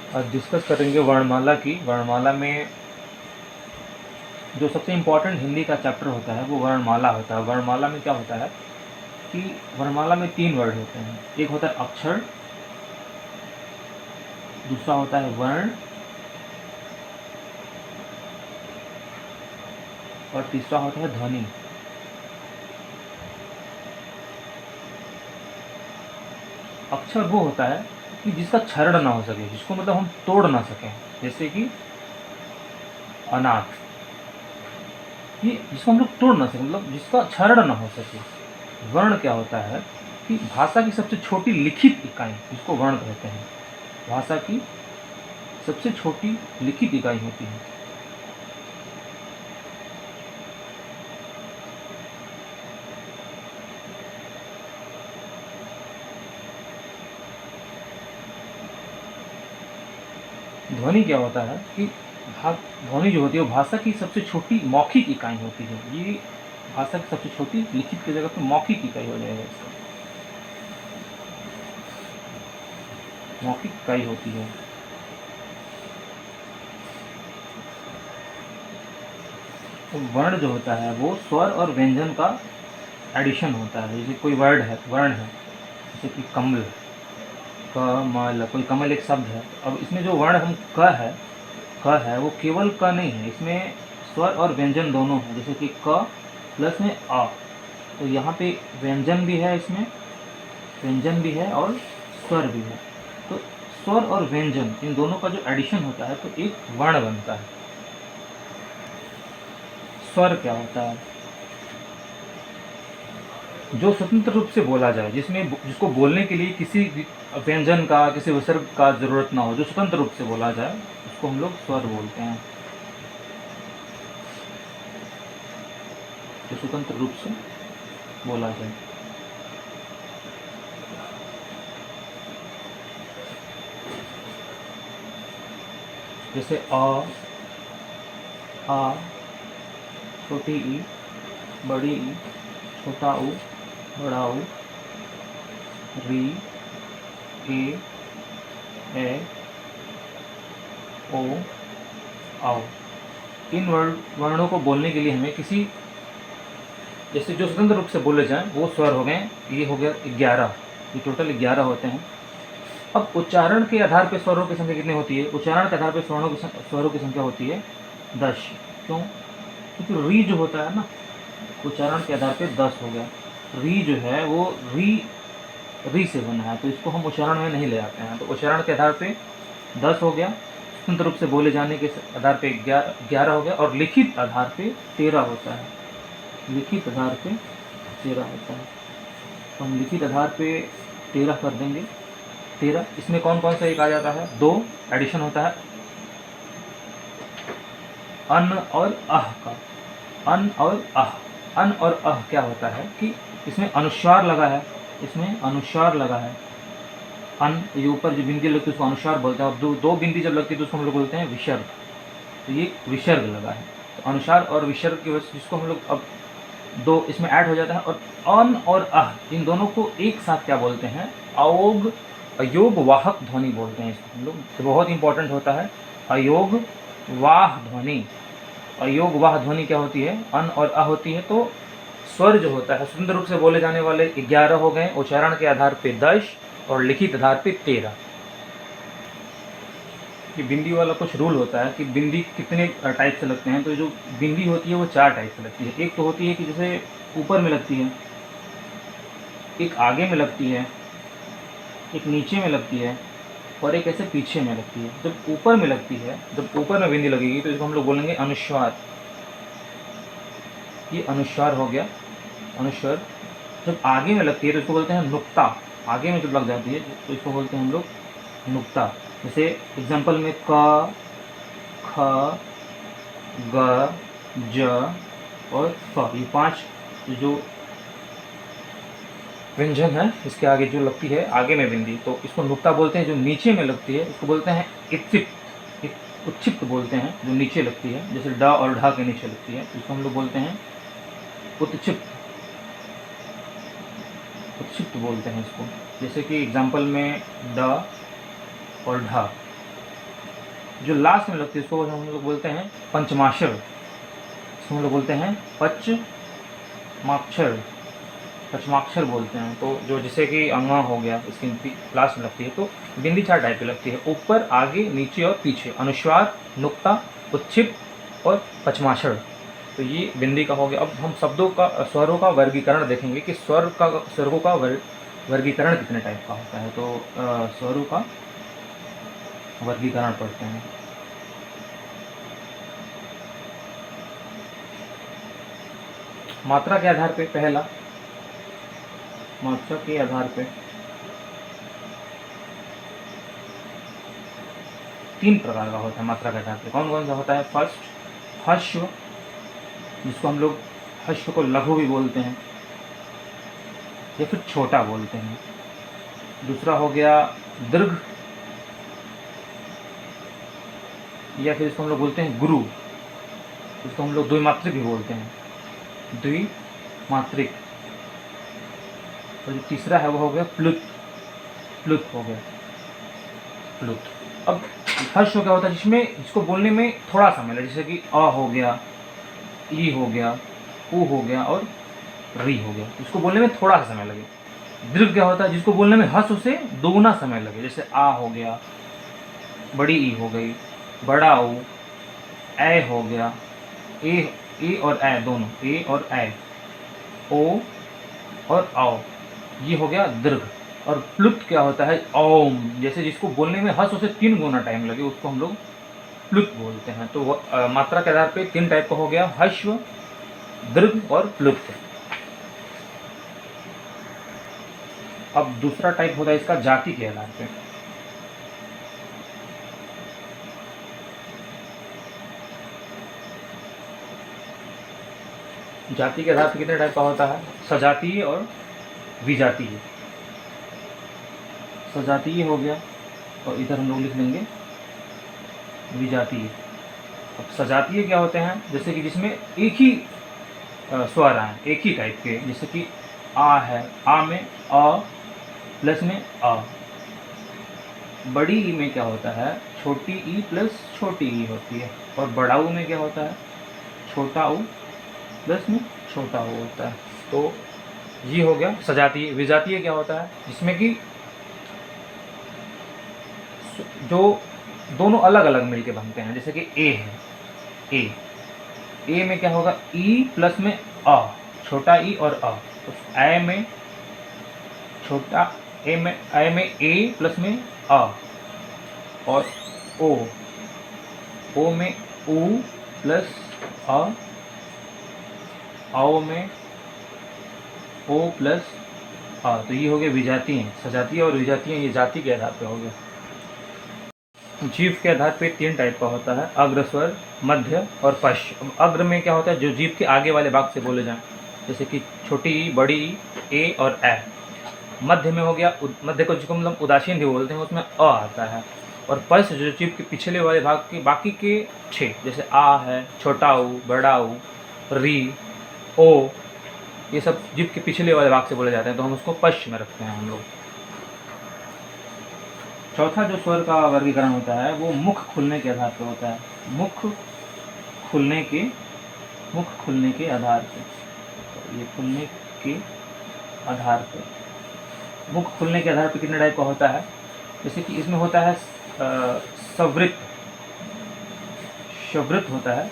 आज डिस्कस करेंगे वर्णमाला की। वर्णमाला में जो सबसे इम्पोर्टेंट हिंदी का चैप्टर होता है वो वर्णमाला होता है। वर्णमाला में क्या होता है कि वर्णमाला में 3 वर्ड होते हैं। एक होता है अक्षर, दूसरा होता है वर्ण और तीसरा होता है ध्वनि। अक्षर वो होता है कि जिसका क्षरण ना हो सके, जिसको मतलब हम तोड़ ना सकें, जैसे कि अनाथ, ये जिसको हम लोग तोड़ ना सकें, मतलब जिसका क्षरण ना हो सके। वर्ण क्या होता है कि भाषा की सबसे छोटी लिखित इकाई, जिसको वर्ण कहते हैं, भाषा की सबसे छोटी लिखित इकाई होती है। ध्वनि क्या होता है कि ध्वनि जो होती है वो भाषा की सबसे छोटी मौखिक इकाई होती है। ये भाषा की सबसे छोटी लिखित की जगह पे मौखिक इकाई हो जाएगा, इसका मौखिक इकाई होती है। तो वर्ण जो होता है वो स्वर और व्यंजन का एडिशन होता है। जैसे कोई वर्ण है, जैसे कि कमल, कमल, कोई कमल एक शब्द है। अब इसमें जो वर्ण हम क है वो केवल क नहीं है, इसमें स्वर और व्यंजन दोनों है। जैसे कि क प्लस में अ, तो यहाँ पे व्यंजन भी है, इसमें व्यंजन भी है और स्वर भी है। तो स्वर और व्यंजन इन दोनों का जो एडिशन होता है तो एक वर्ण बनता है। स्वर क्या होता है? जो स्वतंत्र रूप से बोला जाए, जिसको बोलने के लिए किसी व्यंजन का, किसी विसर्ग का जरूरत ना हो, जो स्वतंत्र रूप से बोला जाए उसको हम लोग स्वर बोलते हैं। जो स्वतंत्र रूप से बोला जाए, जैसे अ, आ, छोटी ई, बड़ी ई, छोटा ऊ, बड़ा ऊ, री, ए, ओ, आओ। इन वर्णों को बोलने के लिए हमें किसी, जैसे जो स्वतंत्र रूप से बोले जाएं वो स्वर हो गए। ये हो गया 11, ये टोटल 11 होते हैं। अब उच्चारण के आधार पर स्वरों की संख्या कितनी होती है? उच्चारण के आधार पर स्वरों की संख्या होती है 10। क्यों? क्योंकि री जो होता है ना, उच्चारण के आधार पर 10 हो गया। री जो है वो री से बना है, तो इसको हम उच्चारण में नहीं ले आते हैं। तो उच्चारण के आधार पे 10 हो गया, स्वतंत्र रूप से बोले जाने के आधार पे 11 हो गया, और लिखित आधार पे 13 होता है। लिखित आधार पे 13 होता है, तो हम लिखित आधार पे 13 कर देंगे। 13, इसमें कौन कौन सा एक आ जाता है? 2 एडिशन होता है अन और अह का। अन और अह, अन और अह क्या होता है कि इसमें अनुस्वार लगा है, इसमें अनुस्वार लगा है। अन, ये ऊपर जो बिंदी लगती है उसको अनुस्वार बोलते हैं, और दो बिंदी जब लगती है तो उसको हम लोग बोलते हैं विसर्ग। तो ये विसर्ग लगा है, तो अनुस्वार और विसर्ग की वजह से जिसको हम लोग अब 2 इसमें ऐड हो जाता है। और अन और अह, इन दोनों को एक साथ क्या बोलते हैं? अयोग वाहक ध्वनि बोलते हैं इसको हम लोग। तो बहुत इंपॉर्टेंट होता है अयोग वाह ध्वनि। अयोग वाह ध्वनि क्या होती है? अन और अ होती है। तो स्वर जो होता है स्वतंत्र रूप से बोले जाने वाले 11 हो गए, उच्चारण के आधार पे 10 और लिखित आधार पे 13। कि बिंदी वाला कुछ रूल होता है कि बिंदी कितने टाइप से लगते हैं। तो जो बिंदी होती है वो 4 टाइप से लगती है। एक तो होती है कि जैसे ऊपर में लगती है, एक आगे में लगती है, एक नीचे में लगती है, और एक ऐसे पीछे में लगती है। जब ऊपर में लगती है, जब ऊपर में बिंदी लगेगी तो इसको हम लोग बोलेंगे अनुस्वार। ये अनुस्वार हो गया, अनुस्वार। जब आगे में लगती है तो इसको बोलते हैं नुक्ता। आगे में जब लग जाती है तो इसको बोलते हैं हम लोग नुक्ता। जैसे एग्जाम्पल में क, ख, ग, ज और फ, ये 5 जो व्यंजन है इसके आगे जो लगती है आगे में बिंदी, तो इसको नुक्ता बोलते हैं। जो नीचे में लगती है इसको बोलते हैं इच्छिप्त। उच्छिप्त बोलते हैं जो नीचे लगती है, जैसे ड और ढ के नीचे लगती है, इसको हम लोग बोलते हैं उत्क्षिप्त। उत्क्षिप्त बोलते हैं इसको। जैसे कि एग्जाम्पल में ड और ढ, जो लास्ट में लगती है उसको हम लोग बोलते हैं पंचमाक्षर, इसको हम लोग बोलते हैं पचमाक्षर बोलते हैं। तो जो जैसे कि अंगा हो गया, इसकी लास्ट में लगती है। तो बिंदी 4 टाइप की लगती है, ऊपर, आगे, नीचे और पीछे, अनुस्वार, नुक्ता, उच्छिप और पचमाक्षर। तो ये बिंदी का हो गया। अब हम शब्दों का, स्वरों का वर्गीकरण देखेंगे कि स्वरों का वर्गीकरण कितने टाइप का होता है। तो स्वरों का वर्गीकरण पढ़ते हैं। मात्रा के आधार पे, पहला मात्रा के आधार पे 3 प्रकार का होता है। मात्रा के आधार पे कौन कौन सा होता है? फर्स्ट हश्व, जिसको हम लोग हश्व को लघु भी बोलते हैं या फिर छोटा बोलते हैं। दूसरा हो गया दीर्घ, या फिर इसको हम लोग बोलते हैं गुरु, इसको हम लोग द्विमात्रिक भी बोलते हैं, द्विमात्रिक। और जो तीसरा है वो हो गया प्लुत हो गया, प्लुत। अब हर्ष क्या होता है? जिसको बोलने में थोड़ा समय लगे, जैसे कि अ हो गया, ई हो गया, उ हो गया और री हो गया, इसको बोलने में थोड़ा सा समय लगे। दीर्घ क्या होता है? जिसको बोलने में हर्ष से दोगुना समय लगे, जैसे आ हो गया, बड़ी ई हो गई, बड़ा ऊ, ए हो गया, ए और ए दोनों, ए और ए, ओ और आओ, ये हो गया दीर्घ। और प्लुत क्या होता है? ओम, जैसे जिसको बोलने में हर्ष से 3 गुना टाइम लगे, उसको हम लोग प्लुत बोलते हैं। तो मात्रा के आधार पे 3 टाइप का हो गया, हश्व, दीर्घ और प्लुत। अब दूसरा टाइप होता है इसका जाति के आधार पे। जाति के आधार पर कितने टाइप का होता है? सजातीय और विजातीय। सजातीय हो गया और इधर हम लोग लिख लेंगे विजातीय। अब सजातीय क्या होते हैं? जैसे कि जिसमें एक ही स्वर आए, एक ही टाइप के, जैसे कि आ है, आ में अ प्लस में अ। बड़ी ई में क्या होता है? छोटी ई प्लस छोटी ई होती है। और बड़ा ऊ में क्या होता है? छोटा ऊ प्लस में छोटा ऊ होता है। तो ये हो गया सजातीय। विजातीय क्या होता है? जिसमें कि जो दोनों अलग अलग मिलके बनते हैं, जैसे कि ए है, ए में क्या होगा? ई प्लस में अ, छोटा ई और अ। तो ए में छोटा ए में ए प्लस में अ, और ओ में ऊ प्लस अ, आओ में ओ प्लस आ। तो ये हो गया विजातीय। सजातीय और विजातीय, ये जाति के आधार पे हो गया। जीव के आधार पे 3 टाइप का होता है, अग्रस्वर, मध्य और पश्च। अब अग्र में क्या होता है? जो जीव के आगे वाले भाग से बोले जाएं, जैसे कि छोटी ई, बड़ी ई, ए और ए। मध्य में हो गया, मध्य को जिसको मतलब उदासीन भी बोलते हैं, उसमें अ आता है। और पश्च जो जीव के पिछले वाले भाग के बाकी के 6, जैसे आ है, छोटा ऊ, बड़ा ऊ, री, ओ, ये सब जीव के पिछले वाले भाग से बोले जाते हैं, तो हम उसको पश्च में रखते हैं हम लोग। चौथा जो स्वर का वर्गीकरण होता है वो मुख खुलने के आधार पर होता है। मुख खुलने के आधार पर, ये खुलने के आधार पर, मुख खुलने के आधार पर कितने टाइप का होता है? जैसे कि इसमें होता है सवृत होता है,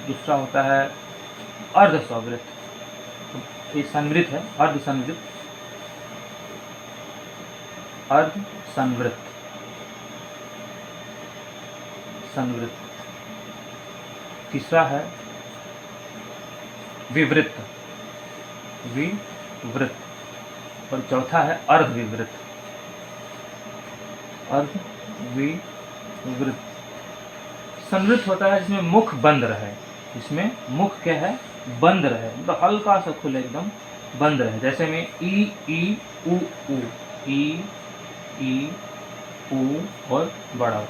दूसरा होता है अर्धसवृत, ये संवृत है, अर्धसंवृत, संवृत। तीसरा है विवृत, और चौथा है अर्धविवृत, संवृत होता है जिसमें मुख बंद रहे, जिसमें मुख क्या है? बंद रहे, मतलब हल्का सा खुले, एकदम बंद रहे। जैसे में ई उ, ई उ और बड़ा ऊ।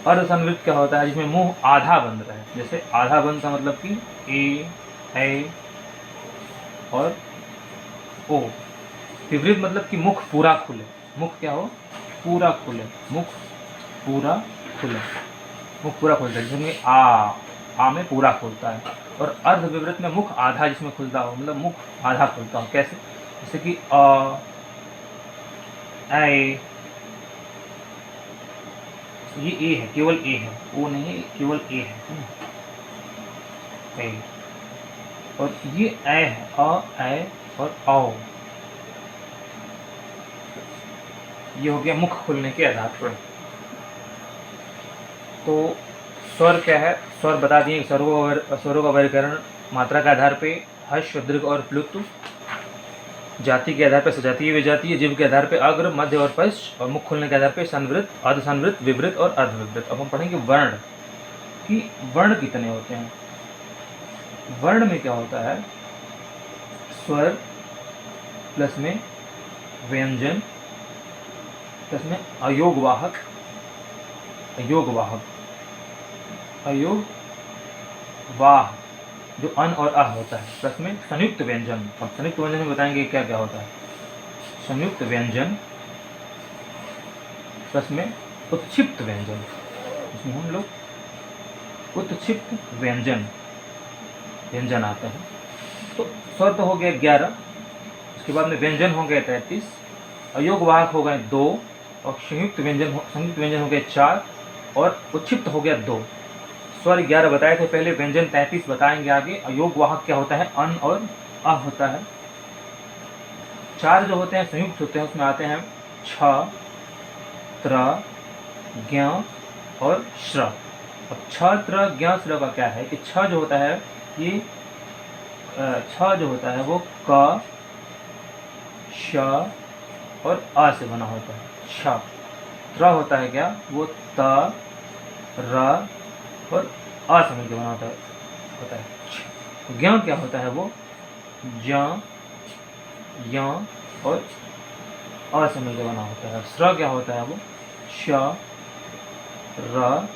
अर्धसंवृत क्या होता है? जिसमें मुंह आधा बंद रहे, जैसे आधा बंद का मतलब कि ए और ओ। विवृत मतलब कि मुख पूरा खुले, मुख क्या हो? पूरा खुले, मुख पूरा खुला, मुख पूरा खुलता है, जिसमें आ में पूरा खुलता है। और अर्ध विवृत में मुख आधा जिसमें खुलता हो, मतलब मुख आधा खुलता हो। कैसे? जैसे कि अ, ऐ, ये ए है, केवल ए है, ओ नहीं है, केवल ए है। ए। और ये ऐ है, ऐ और औ। ये हो गया मुख खुलने के आधार पर। तो स्वर क्या है? स्वर बता दिए, स्वरों का वर्गीकरण मात्रा के आधार पे हर्ष, दीर्घ और प्लुत, जाति के आधार पर सजातीय, विजातीय, जीव के आधार पर अग्र, मध्य और पश्च, और मुख खुलने के आधार पर संवृत, अर्धसंवृत, विवृत और अर्धविवृत। अब हम पढ़ेंगे वर्ण कि वर्ण कितने होते हैं। वर्ण में क्या होता है? स्वर प्लस में व्यंजन प्लस में अयोगवाहक, अयोगवाहक, अयोगवाह जो अन और अ होता है, प्लस में संयुक्त व्यंजन। अब संयुक्त व्यंजन में बताएंगे क्या क्या होता है। संयुक्त व्यंजन प्लस में उत्क्षिप्त व्यंजन, इसमें हम लोग उत्क्षिप्त व्यंजन आते हैं। तो स्वर तो हो गया 11, उसके बाद में व्यंजन हो गए 33, अयोगवाहक हो गए 2, और संयुक्त व्यंजन हो गए 4, और उत्क्षिप्त हो गया 2। स्वर 11 बताए थे पहले, व्यंजन 33 बताएंगे आगे। अयोगवाहक क्या होता है? अन और अ होता है। 4 जो होते हैं संयुक्त होते हैं, उसमें आते हैं छ, त्र, ज्ञ और श्र। अब छ, त्र, ज्ञ, श्र का क्या है कि छ जो होता है, ये छ जो होता है वो क, श और अ से बना होता है, छ। त्र होता है क्या? वो त, र और अ से मिलकर बना होता है। ज्ञ क्या होता है? वो ज, य और अ से मिलकर बना होता है। श्र क्या होता है? वो श, र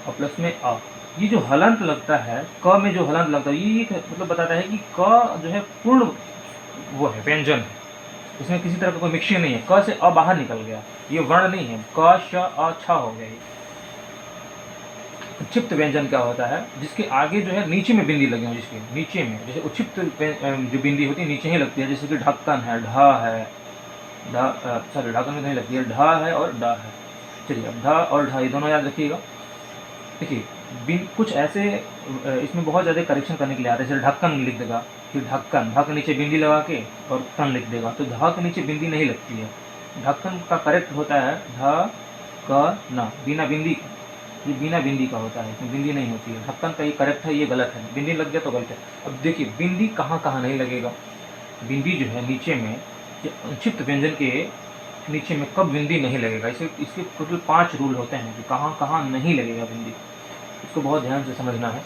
और प्लस में अ। ये जो हलंत लगता है, क में जो हलंत लगता है, ये मतलब बताता है कि क जो है पूर्ण वो है, व्यंजन है, इसमें किसी तरह का कोई मिक्सिंग नहीं है। क से अ बाहर निकल गया, ये वर्ण नहीं है। क, श, अ, छ हो गया। उत्क्षिप्त व्यंजन क्या होता है? जिसके आगे जो है नीचे में बिंदी लगी हो, जिसके नीचे में, जैसे उत्क्षिप्त जो बिंदी होती है नीचे ही लगती है, जैसे कि ढक्कन है, ढ है, सॉरी ढक्कन में नहीं लगती है, ढ है और ड है। चलिए, अब ढ और ढ ये दोनों याद रखिएगा। देखिए कुछ ऐसे इसमें बहुत ज़्यादा करेक्शन करने के लिए आते हैं, जैसे ढक्कन लिख देगा, फिर ढक्कन, ढ के नीचे बिंदी लगा के और कन लिख देगा, तो ध के नीचे बिंदी नहीं लगती है। ढक्कन का करेक्ट होता है ढ, क, न, बिना बिंदी, ये बिना बिंदी का होता है, इसमें बिंदी नहीं होती है। ढक्कन का ये करेक्ट है, ये गलत है, बिंदी लग गया तो गलत है। अब देखिए बिंदी कहाँ कहाँ नहीं लगेगा। बिंदी जो है नीचे में, संक्षिप्त व्यंजन के नीचे में कब बिंदी नहीं लगेगा, इसके टोटल 5 रूल होते हैं कि कहाँ कहाँ नहीं लगेगा बिंदी, इसको बहुत ध्यान से समझना है।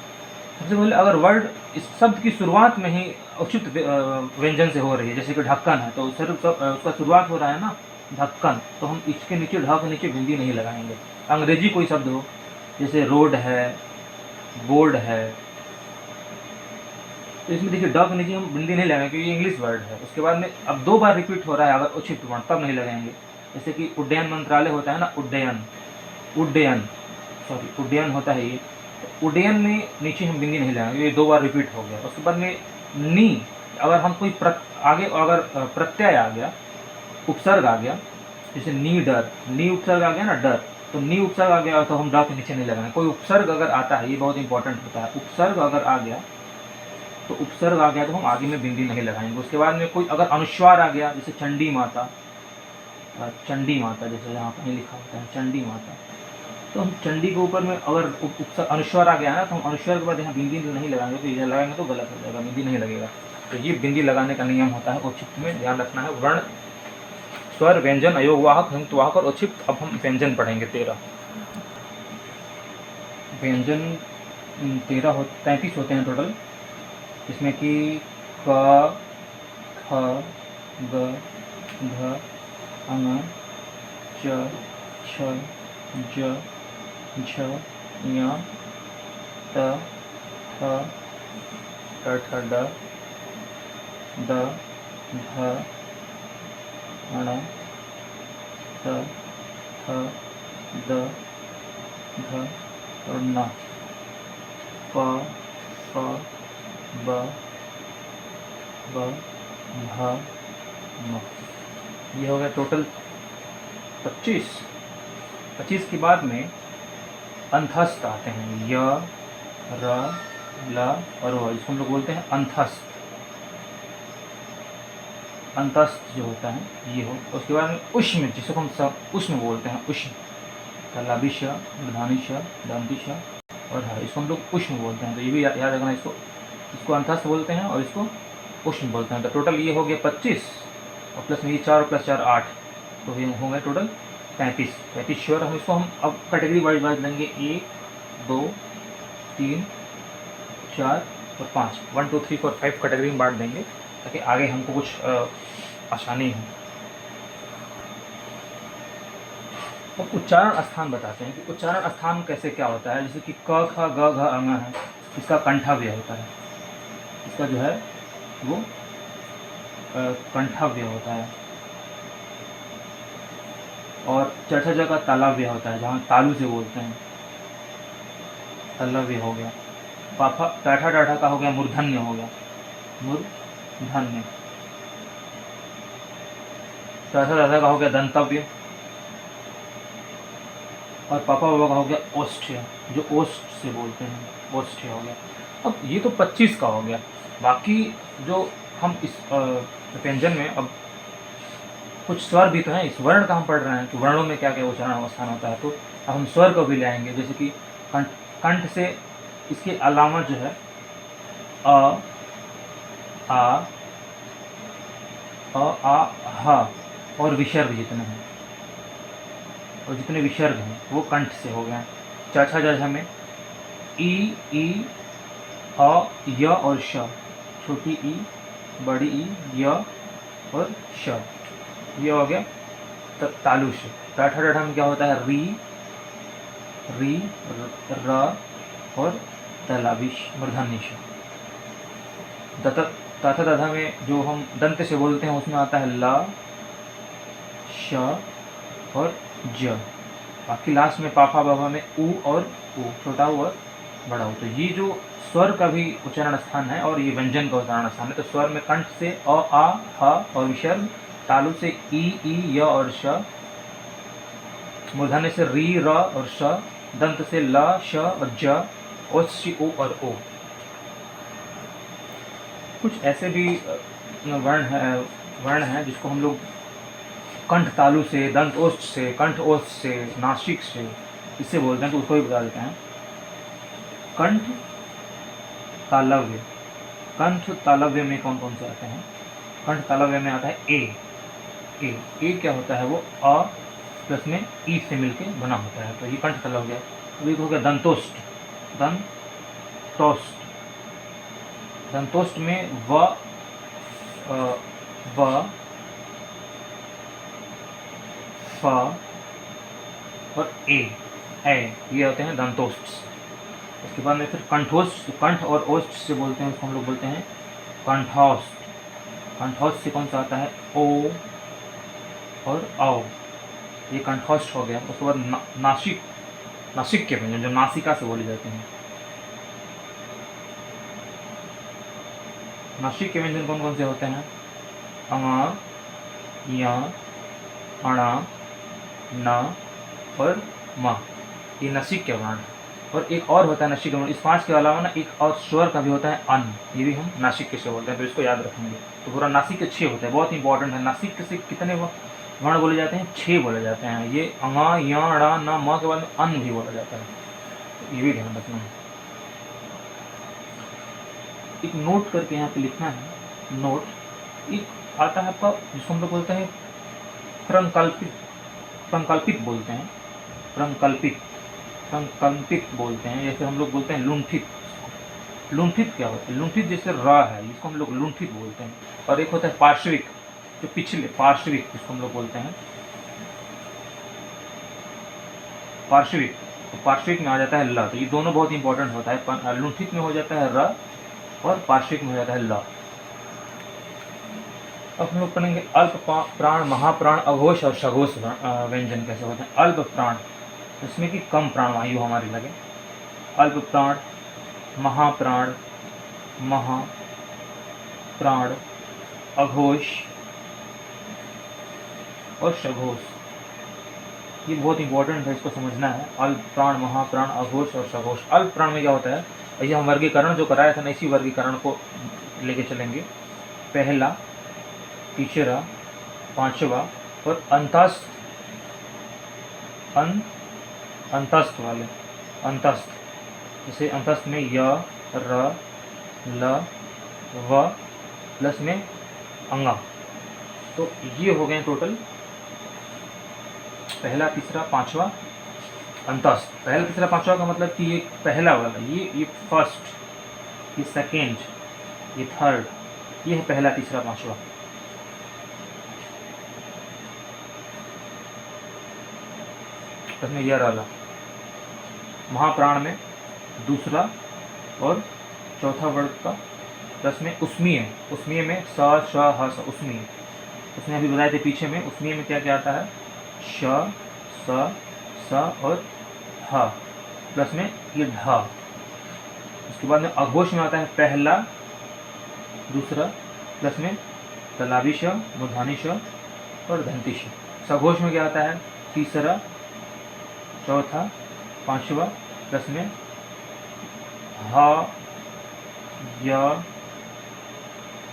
सबसे पहले अगर वर्ड इस शब्द की शुरुआत में ही उचित व्यंजन से हो रही है, जैसे कि ढक्कन है तो उसका शुरुआत हो रहा है ना ढक्कन, तो हम इसके नीचे ढ के नीचे बिंदी नहीं लगाएंगे। अंग्रेजी कोई शब्द हो, जैसे रोड है, बोर्ड है, तो इसमें देखिए ड के नीचे हम बिंदी नहीं लगाएंगे क्योंकि ये इंग्लिश वर्ड है। उसके बाद में अब 2 बार रिपीट हो रहा है अगर उचित वर्ण, तब नहीं लगाएंगे। जैसे कि उड्डयन मंत्रालय होता है ना, उड्डयन, उड्डयन होता है ये, उड्डयन में नीचे हम बिंदी नहीं लगाएंगे, ये 2 बार रिपीट हो गया। उसके बाद में नी, अगर हम कोई आगे अगर प्रत्यय आ गया, उपसर्ग आ गया, जैसे नी डर, नी उपसर्ग आ गया ना डर, तो नी उपसर्ग आ गया तो हम ड के नीचे नहीं लगाएंगे। कोई उपसर्ग अगर आता है, ये बहुत इंपॉर्टेंट होता है, उपसर्ग अगर आ गया तो हम आगे में बिंदी नहीं लगाएंगे। उसके बाद में कोई अगर अनुस्वार आ गया, जैसे चंडी माता, जैसे यहाँ कहीं लिखा होता है चंडी माता, तो हम चंडी के ऊपर में अगर अनुस्वार आ गया ना, तो हम अनुस्वार के बाद यहाँ बिंदी नहीं लगाएंगे, तो इधर लगाएंगे तो गलत हो जाएगा, बिंदी नहीं लगेगा। तो ये बिंदी लगाने का नियम होता है, औचित्य में ध्यान रखना है। वर्ण, स्वर, व्यंजन, अयोगवाहक, संयुक्तवाहक और औचित्य। अब हम व्यंजन पढ़ेंगे 13 व्यंजन, 33 होते हैं टोटल, जिसमें कि क, ख, ग, घ, ङ, च, छ, ज, झ, ञ, त, थ, ठ, ड, द, ध, ण, त, थ, द, ध और न, प फ ब ब भ म। ये हो गया टोटल 25। 25 के बाद में अंतस्थ आते हैं, य र ल और व, इसको हम लोग बोलते हैं अंतस्थ। अंतस्थ जो होता है ये हो। उसके बाद में उष्म, जिसको हम सब उष्म बोलते हैं, उष्म, तलाबी श, मूर्धनी श, दंती श और ह, इसको हम लोग उष्म बोलते हैं। तो ये भी याद रखना, इसको अंतस्थ बोलते हैं और इसको उष्म बोलते हैं। तो टोटल ये हो गया 25 और प्लस में ये 4 प्लस 4 8, तो ये हो गए टोटल 35 श्योर। हम इसको हम अब कैटेगरी वाइज लेंगे, 1 2 3 4 और 5, 1 2 3 4 5 कैटेगरी में बांट देंगे ताकि आगे हमको कुछ आसानी हो। अब उच्चारण स्थान बताते हैं कि उच्चारण स्थान कैसे क्या होता है। जैसे कि क ख ग घ अङ है, इसका कंठाव्य होता है, इसका जो है वो कंठाव्य होता है। और चढ़ा जगह तालव्य होता है, जहाँ तालु से बोलते हैं, तलव्य हो गया। पाफा टाठा टाठा का हो गया मूर्धन्य, हो गया मूर्धन्य। टाठा टाठा का हो गया दंतव्य। और पापा बाबा का हो गया ओष्ठ्य, जो ओष्ठ से बोलते हैं, ओष्ठ्य हो गया। अब ये तो 25 का हो गया। बाकी जो हम इस व्यंजन में अब कुछ स्वर भी तो हैं, इस वर्ण का हम पढ़ रहे हैं कि वर्णों में क्या क्या उच्चारण अवस्थान होता है। तो अब हम स्वर को भी लाएंगे, जैसे कि कंठ से इसके अलावा जो है अ आ ह और विसर्ग जितने हैं, और जितने विसर्ग हैं वो कंठ से हो गए। चाचा जजा में ई अ य और श, छोटी ई बड़ी ई य और श, ये हो गया तालु से। टाठा टाठा में क्या होता है, री र और तलाबी मूर्धन्य श। तथा तथा में जो हम दंत से बोलते हैं उसमें आता है ल श और ज। बाकी लास्ट में पापा बाबा में उ और उ, छोटा उ और बड़ा उ। तो ये जो स्वर का भी उच्चारण स्थान है और ये व्यंजन का उच्चारण स्थान है। तो स्वर में कंठ से अ आ ह और विसर्ग, तालु से ई य और श, मूर्धन्य से री र और श, दंत से ल श और ज, ओष्ठ उ और ओ। कुछ ऐसे भी वर्ण है जिसको हम लोग कंठ तालु से, दंत ओष्ठ से, कंठ ओष्ठ से, नासिक से, इससे बोलते हैं। तो उसको भी बता देते हैं। कंठ तालव्य, कंठ तालव्य में कौन कौन से आते हैं। कंठ तालव्य में आता है ए क्या होता है, वो अ प्लस में ई से मिलके बना होता है। तो ये कंठ तालव्य। अब एक हो गया दंतोष्ठ, दंतोष्ठ में व फ और ए ये होते हैं दंतोष्ठ। उसके बाद में फिर कंठोष्ठ, कंठ और ओष्ठ से बोलते हैं, उसको हम लोग बोलते हैं कंठोष्ठ। कंठोष्ठ से कौन सा आता है, ओ और औ, ये कंठोष्ठ हो गया। उसके बाद नासिक के व्यंजन जो नासिका से बोले जाते हैं। नासिक के व्यंजन कौन कौन से होते हैं, अ य अण न और म, ये नासिक के वर्ण। और एक और होता है नासिक के वर्ण, इस 5 के अलावा ना एक और स्वर का भी होता है अन, ये भी हम नासिक के से बोलते हैं। तो इसको याद रखेंगे। तो पूरा नासिक के 6 होते हैं, बहुत इंपॉर्टेंट है। नासिक से कितने वर्ण बोले जाते हैं, 6 बोले जाते हैं। ये अ य ण न म के बाद में अन भी बोला जाता है, तो ये भी ध्यान रखना है। एक नोट करके यहाँ पे लिखना है। नोट एक आता है आपका जिसको हम लोग बोलते हैं प्रंकल्पित बोलते हैं, प्रंकल्पित बोलते हैं, या फिर हम लोग बोलते हैं लुंठित। लुंठित क्या होता है, लुंठित जैसे र है, जिसको हम लोग लुंठित बोलते हैं। और एक होता है पार्श्विक, जो पिछले, पार्श्विक जिसको हम लोग बोलते हैं पार्श्विक। तो पार्श्विक में आ जाता है ल। तो ये दोनों बहुत इंपॉर्टेंट होता है। लुंठित में हो जाता है र और पार्श्विक में हो जाता है ल। अब हम लोग पढ़ेंगे अल्प प्राण, महाप्राण, अघोष और सघोष व्यंजन कैसे होते हैं। अल्प प्राण, जिसमें कि कम प्राणवायु हमारी लगे। अल्प प्राण, महाप्राण, महाप्राण, अघोष और सघोष। ये बहुत इंपॉर्टेंट है, इसको समझना है। अल्प प्राण, महाप्राण, अघोष और सघोष। अल्प प्राण में क्या होता है, ये हम वर्गीकरण जो कराया था ना, इसी वर्गीकरण को लेके चलेंगे। पहला, तीसरा, पांचवा और अंतस्थ वाले। अंतस्थ, जैसे अंतस्थ में य, र, ल, व प्लस में अंगा। तो ये हो गए टोटल पहला, तीसरा, पांचवा, अंतस्थ। पहला, तीसरा, पांचवा का मतलब कि ये पहला वाला, ये फर्स्ट, ये सेकेंड, ये थर्ड, ये है पहला, तीसरा, पांचवा। इसमें यह वाला महाप्राण में दूसरा और चौथा वर्ग का प्लस में उष्मीय। उष्मीय में स, श, ह, स, उष्मीय। उसने अभी बताए थे पीछे में, उष्मीय में क्या क्या आता है, श, स और ह प्लस में ये ढ। उसके बाद में अघोष में आता है पहला, दूसरा प्लस में तलावी श, मूर्धानी श और दंती श। सघोष में क्या आता है, तीसरा, चौथा, पांचवा प्लस में ह, य,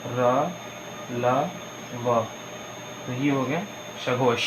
र, ल, व। तो ये हो गया सघोष।